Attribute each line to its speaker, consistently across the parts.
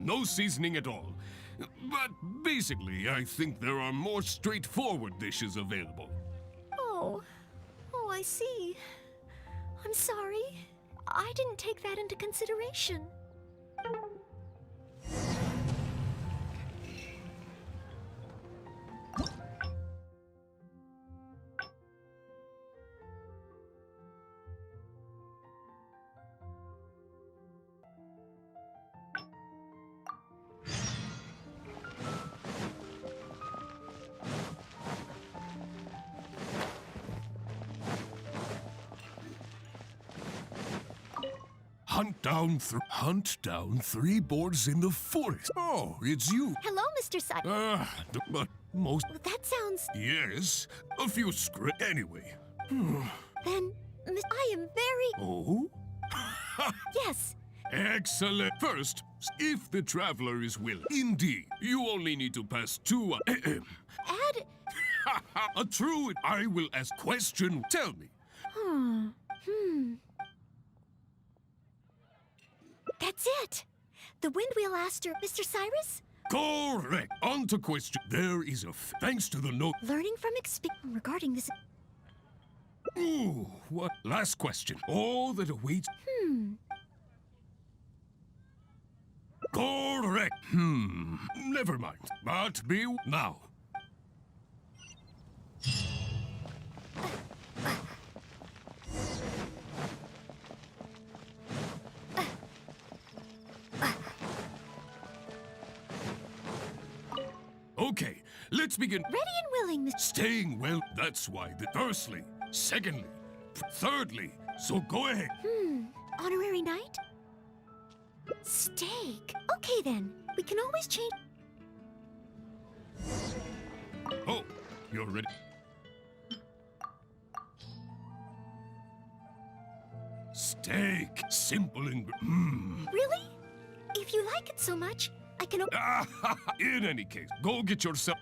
Speaker 1: no seasoning at all. But basically, I think there are more straightforward dishes available.
Speaker 2: Oh, I see. I'm sorry. I didn't take that into consideration.
Speaker 1: Hunt down 3 boars in the forest. Oh, it's you.
Speaker 2: Hello, Mr. Cyrus.
Speaker 1: But most...
Speaker 2: That sounds...
Speaker 1: Yes, a few script... Anyway.
Speaker 2: Then, I am very...
Speaker 1: Oh?
Speaker 2: Yes.
Speaker 1: Excellent. First, if the traveler is willing. Indeed, you only need to pass 2...
Speaker 2: Add...
Speaker 1: A true... I will ask question. Tell me.
Speaker 2: That's it. The Windwheel Aster, Mr. Cyrus?
Speaker 1: Correct. On to question. There is a... Thanks to the note...
Speaker 2: Learning from experience regarding this...
Speaker 1: Ooh, what? Last question. All that awaits... Correct. Never mind. But be... Now. Okay, let's begin.
Speaker 2: Ready and willing, Mr.
Speaker 1: Staying well, that's why. Firstly, secondly, thirdly, so go ahead.
Speaker 2: Honorary knight? Steak. Okay then, we can always change...
Speaker 1: Oh, you're ready. Steak, simple and...
Speaker 2: Really? If you like it so much, I can...
Speaker 1: In any case, go get yourself...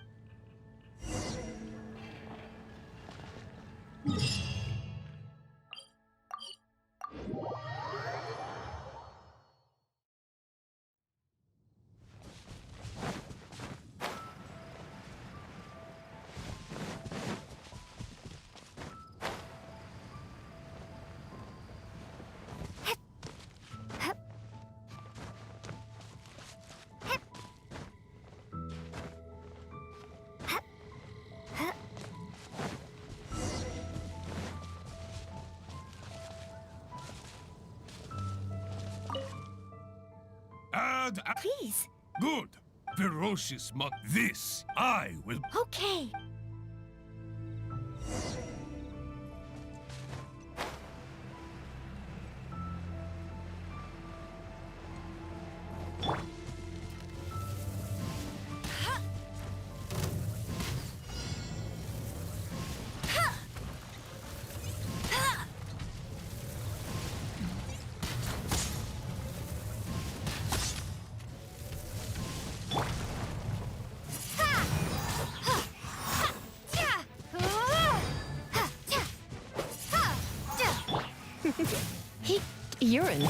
Speaker 2: Please.
Speaker 1: Good. Ferocious This, I will...
Speaker 2: Okay.
Speaker 3: Urine.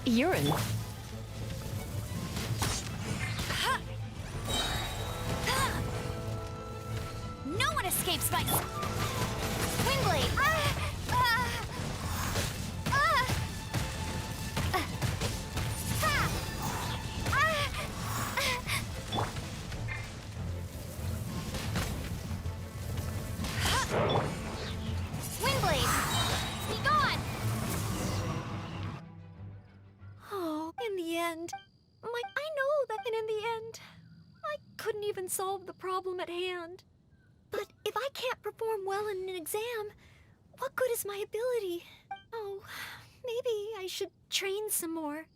Speaker 3: Urine.
Speaker 2: No one escapes my... Windblade! Windblade! Be gone! Oh, in the end. I know that in the end, I couldn't even solve the problem at hand. But if I can't perform well in an exam, what good is my ability? Oh, maybe I should train some more.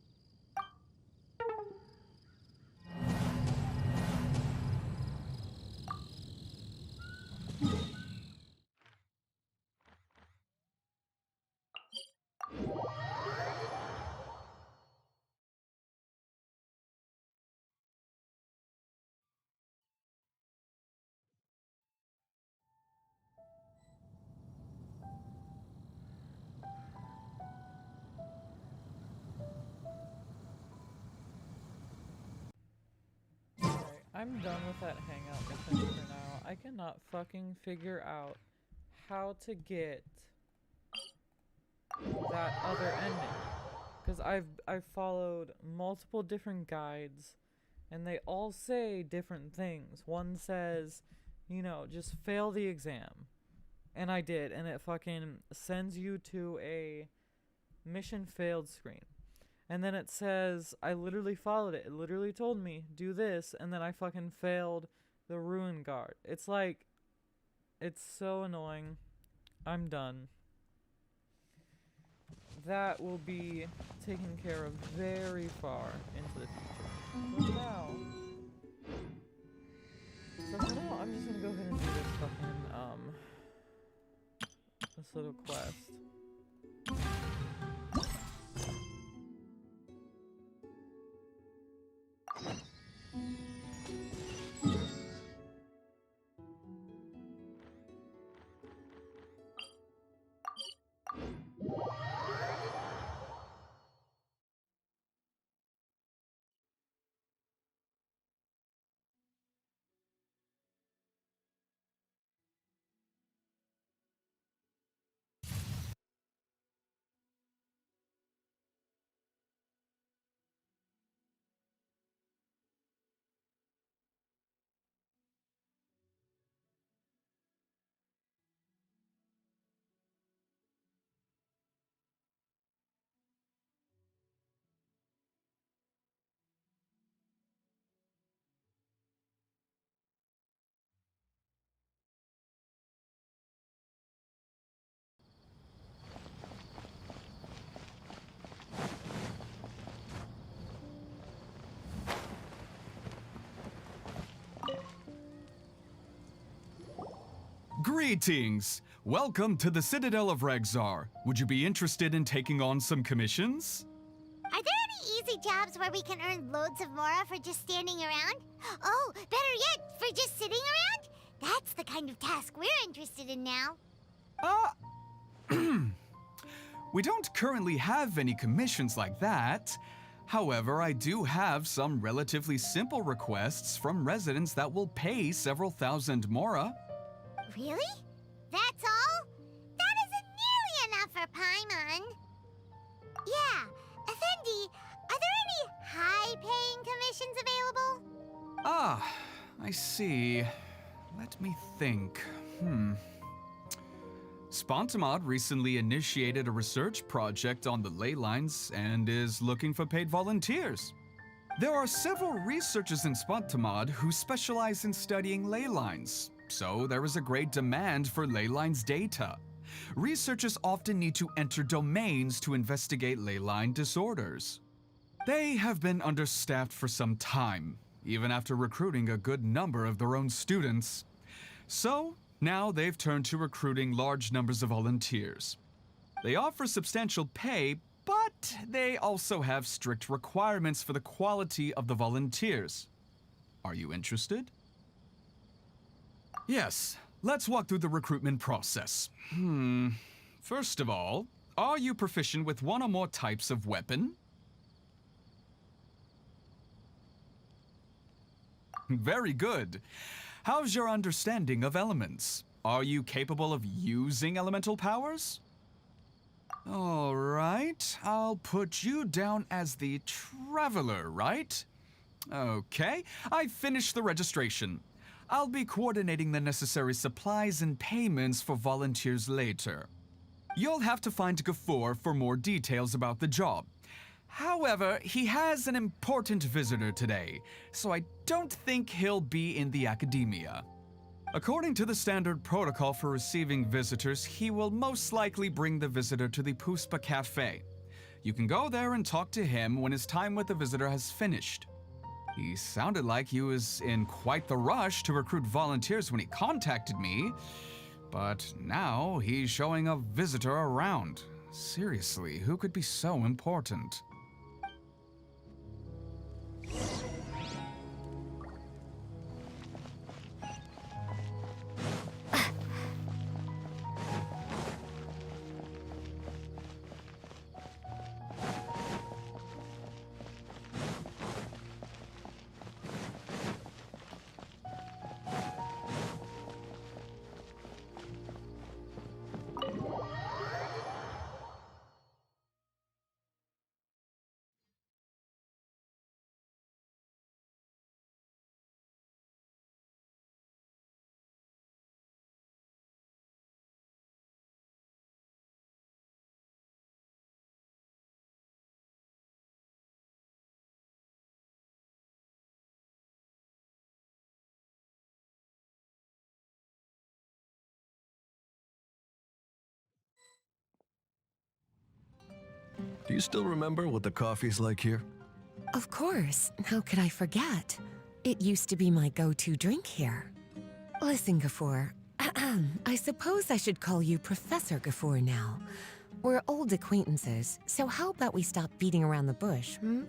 Speaker 4: I'm done with that hangout mission for now. I cannot fucking figure out how to get that other ending. Because I've followed multiple different guides and they all say different things. One says, you know, just fail the exam. And I did, and it fucking sends you to a mission failed screen. And then it says, I literally followed it. It literally told me, do this, and then I fucking failed the ruin guard. It's like, it's so annoying. I'm done. That will be taken care of very far into the future. For now, I'm just gonna go ahead and do this fucking, this little quest.
Speaker 5: Greetings! Welcome to the Citadel of Regzar. Would you be interested in taking on some commissions?
Speaker 6: Are there any easy jobs where we can earn loads of mora for just standing around? Oh, better yet, for just sitting around? That's the kind of task we're interested in now.
Speaker 5: We don't currently have any commissions like that. However, I do have some relatively simple requests from residents that will pay several thousand mora.
Speaker 6: Really? That's all? That isn't nearly enough for Paimon. Yeah, Effendi, are there any high-paying commissions available?
Speaker 5: Ah, I see. Let me think. Spontamod recently initiated a research project on the ley lines and is looking for paid volunteers. There are several researchers in Spontamod who specialize in studying ley lines, so there is a great demand for ley lines data. Researchers often need to enter domains to investigate ley line disorders. They have been understaffed for some time, even after recruiting a good number of their own students. So, now they've turned to recruiting large numbers of volunteers. They offer substantial pay, but they also have strict requirements for the quality of the volunteers. Are you interested? Yes, let's walk through the recruitment process. First of all, are you proficient with one or more types of weapon? Very good. How's your understanding of elements? Are you capable of using elemental powers? All right, I'll put you down as the Traveler, right? Okay, I finished the registration. I'll be coordinating the necessary supplies and payments for volunteers later. You'll have to find Gafoor for more details about the job. However, he has an important visitor today, so I don't think he'll be in the academia. According to the standard protocol for receiving visitors, he will most likely bring the visitor to the Puspa Cafe. You can go there and talk to him when his time with the visitor has finished. He sounded like he was in quite the rush to recruit volunteers when he contacted me, but now he's showing a visitor around. Seriously, who could be so important?
Speaker 7: Do you still remember what the coffee's like here?
Speaker 8: Of course. How could I forget? It used to be my go-to drink here. Listen, Gafoor. I suppose I should call you Professor Gafoor now. We're old acquaintances, so how about we stop beating around the bush, hmm?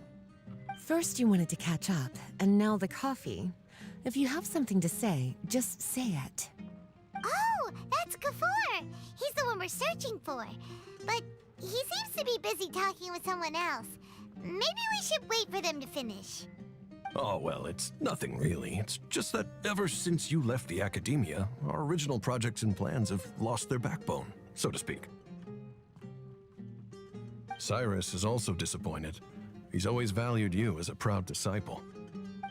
Speaker 8: First you wanted to catch up, and now the coffee. If you have something to say, just say it.
Speaker 6: Oh, that's Gafoor. He's the one we're searching for. But he seems to be busy talking with someone else. Maybe we should wait for them to finish.
Speaker 7: Oh, well, it's nothing really. It's just that ever since you left the academia, our original projects and plans have lost their backbone, so to speak. Cyrus is also disappointed. He's always valued you as a proud disciple.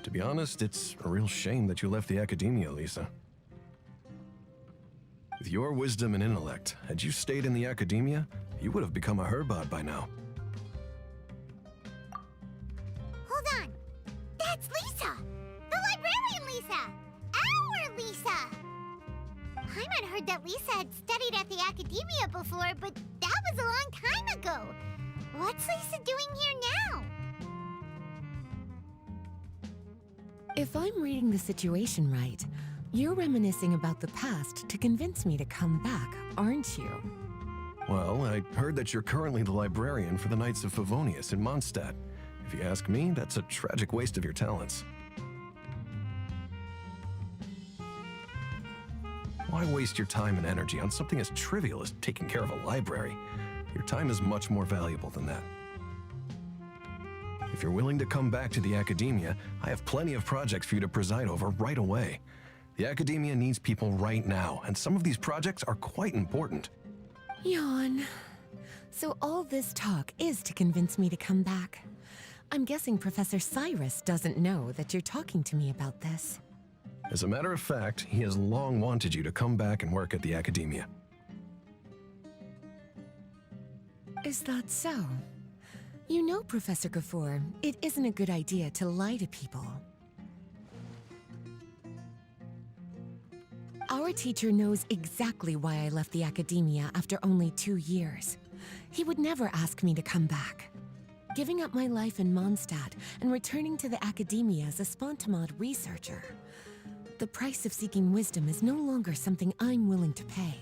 Speaker 7: To be honest, it's a real shame that you left the academia, Lisa. With your wisdom and intellect, had you stayed in the academia, you would have become a herbad by now.
Speaker 6: Hold on. That's Lisa! The librarian Lisa! Our Lisa! Paimon heard that Lisa had studied at the academia before, but that was a long time ago. What's Lisa doing here now?
Speaker 8: If I'm reading the situation right, you're reminiscing about the past to convince me to come back, aren't you?
Speaker 7: Well, I heard that you're currently the librarian for the Knights of Favonius in Mondstadt. If you ask me, that's a tragic waste of your talents. Why waste your time and energy on something as trivial as taking care of a library? Your time is much more valuable than that. If you're willing to come back to the academia, I have plenty of projects for you to preside over right away. The academia needs people right now, and some of these projects are quite important.
Speaker 8: Yawn. So all this talk is to convince me to come back. I'm guessing Professor Cyrus doesn't know that you're talking to me about this.
Speaker 7: As a matter of fact, he has long wanted you to come back and work at the academia.
Speaker 8: Is that so? You know, Professor Gafoor, it isn't a good idea to lie to people. Our teacher knows exactly why I left the academia after only 2 years. He would never ask me to come back. Giving up my life in Mondstadt and returning to the academia as a Spontamod researcher. The price of seeking wisdom is no longer something I'm willing to pay.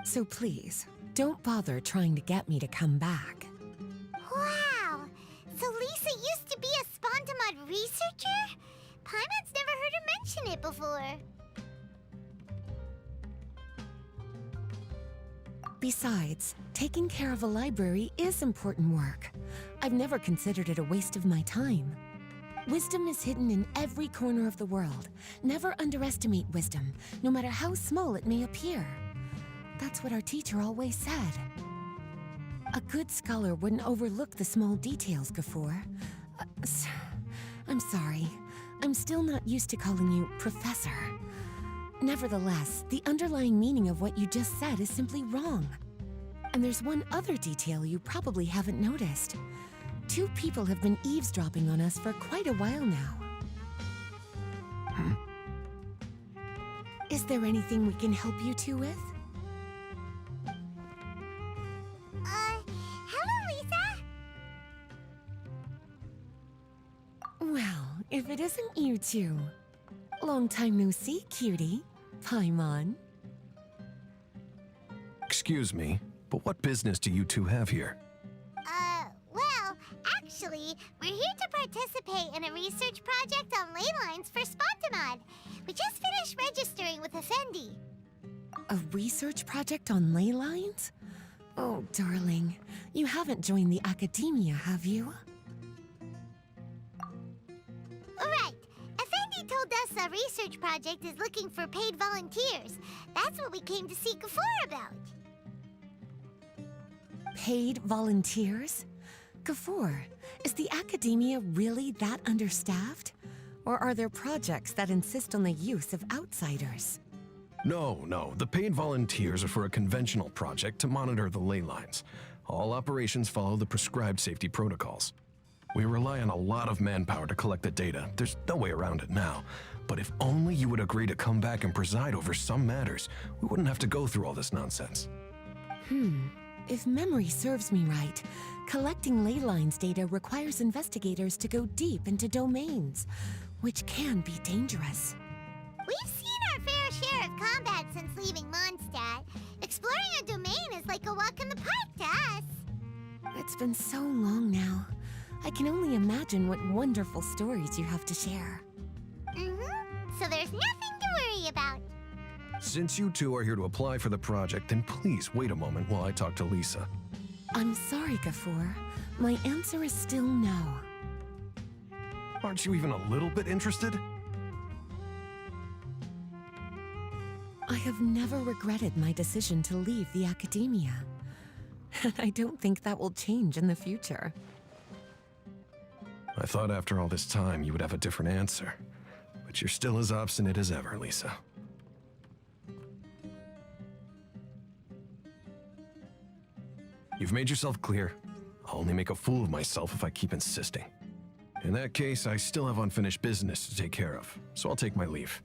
Speaker 8: So please, don't bother trying to get me to come back.
Speaker 6: Wow! So Lisa used to be a Spontamod researcher? Paimon's never heard her mention it before.
Speaker 8: Besides, taking care of a library is important work. I've never considered it a waste of my time. Wisdom is hidden in every corner of the world. Never underestimate wisdom, no matter how small it may appear. That's what our teacher always said. A good scholar wouldn't overlook the small details, Gafoor. I'm sorry. I'm still not used to calling you Professor. Nevertheless, the underlying meaning of what you just said is simply wrong. And there's one other detail you probably haven't noticed. 2 people have been eavesdropping on us for quite a while now. Is there anything we can help you two with?
Speaker 6: Hello, Lisa?
Speaker 8: Well, if it isn't you two. Long time no see, cutie. Paimon.
Speaker 7: Excuse me, but what business do you two have here?
Speaker 6: Well, actually, we're here to participate in a research project on ley lines for Spontamod. We just finished registering with Effendi.
Speaker 8: A research project on ley lines? Oh, darling. You haven't joined the academia, have you?
Speaker 6: Right. Effendi told us a research project is looking for paid volunteers. That's what we came to see Gafoor about.
Speaker 8: Paid volunteers? Gafoor, is the academia really that understaffed? Or are there projects that insist on the use of outsiders?
Speaker 7: No. The paid volunteers are for a conventional project to monitor the ley lines. All operations follow the prescribed safety protocols. We rely on a lot of manpower to collect the data. There's no way around it now. But if only you would agree to come back and preside over some matters, we wouldn't have to go through all this nonsense.
Speaker 8: If memory serves me right, collecting ley lines data requires investigators to go deep into domains, which can be dangerous.
Speaker 6: We've seen our fair share of combat since leaving Mondstadt. Exploring a domain is like a walk in the park to us.
Speaker 8: It's been so long now. I can only imagine what wonderful stories you have to share.
Speaker 6: So there's nothing to worry about.
Speaker 7: Since you two are here to apply for the project, then please wait a moment while I talk to Lisa.
Speaker 8: I'm sorry, Gafoor. My answer is still no.
Speaker 7: Aren't you even a little bit interested?
Speaker 8: I have never regretted my decision to leave the academia. And I don't think that will change in the future.
Speaker 7: I thought after all this time you would have a different answer. But you're still as obstinate as ever, Lisa. You've made yourself clear. I'll only make a fool of myself if I keep insisting. In that case, I still have unfinished business to take care of, so I'll take my leave.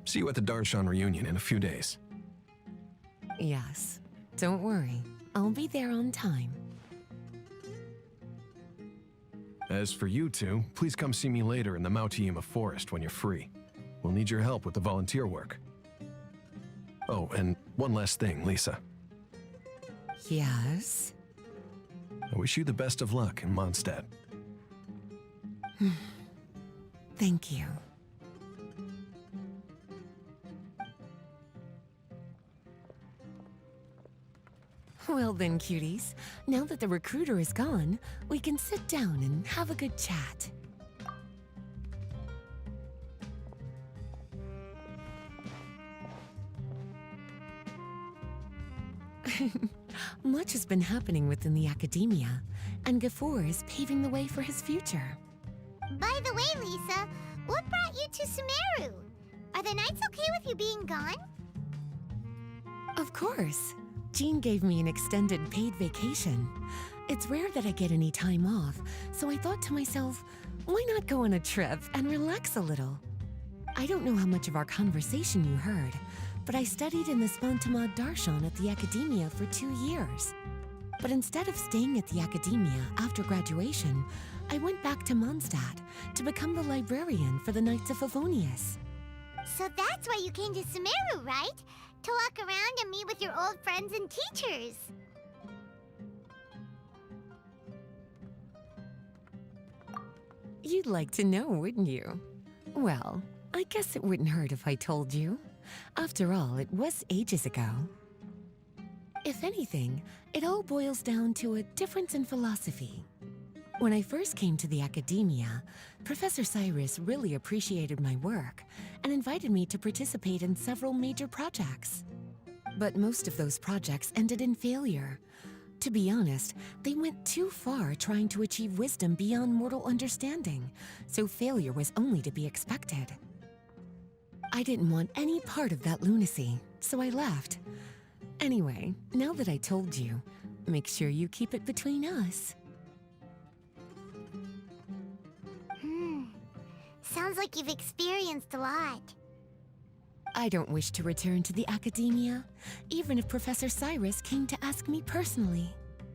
Speaker 7: See you at the Darshan reunion in a few days.
Speaker 8: Yes. Don't worry. I'll be there on time.
Speaker 7: As for you two, please come see me later in the Mautiima forest when you're free. We'll need your help with the volunteer work. Oh, and one last thing, Lisa.
Speaker 8: Yes?
Speaker 7: I wish you the best of luck in Mondstadt.
Speaker 8: Thank you. Well then, cuties. Now that the recruiter is gone, we can sit down and have a good chat. Much has been happening within the academia, and Gafoor is paving the way for his future.
Speaker 6: By the way, Lisa, what brought you to Sumeru? Are the Knights okay with you being gone?
Speaker 8: Of course. Jean gave me an extended paid vacation. It's rare that I get any time off, so I thought to myself, why not go on a trip and relax a little? I don't know how much of our conversation you heard, but I studied in the Spantamad Darshan at the academia for 2 years. But instead of staying at the academia after graduation, I went back to Mondstadt to become the librarian for the Knights of Favonius.
Speaker 6: So that's why you came to Sumeru, right? To walk around and meet with your old friends and teachers.
Speaker 8: You'd like to know, wouldn't you? Well, I guess it wouldn't hurt if I told you. After all, it was ages ago. If anything, it all boils down to a difference in philosophy. When I first came to the academia, Professor Cyrus really appreciated my work and invited me to participate in several major projects. But most of those projects ended in failure. To be honest, they went too far trying to achieve wisdom beyond mortal understanding, so failure was only to be expected. I didn't want any part of that lunacy, so I left. Anyway, now that I told you, make sure you keep it between us.
Speaker 6: Sounds like you've experienced a lot.
Speaker 8: I don't wish to return to the academia, even if Professor Cyrus came to ask me personally.